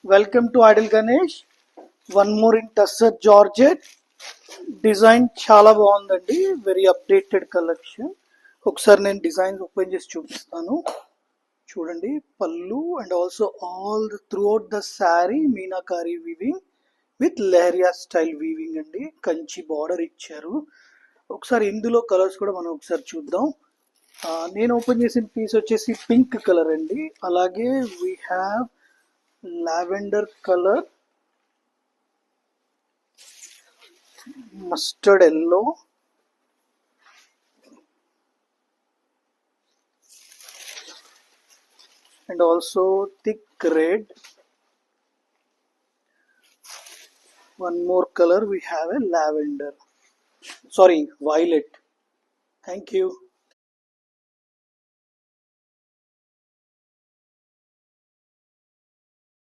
Welcome to Idle Ganesh. One more in Tussar Georgette. Design చాలా బాగుందండి. Very updated collection. ఒకసారి నేను design open చేసి చూపిస్తాను. చూడండి, pallu and also all the throughout the sari meenakari weaving with leheriya style weaving అండి. Kanchi border ఇచ్చారు. ఒకసారి ఇందులో కలర్స్ కూడా మనం ఒకసారి చూద్దాం. నేను ఓపెన్ చేసిన పీస్ వచ్చేసి పింక్ కలర్ అండి. అలాగే we have lavender colour, mustard yellow, and also thick red. One more color we have a lavender, sorry, violet. Thank you.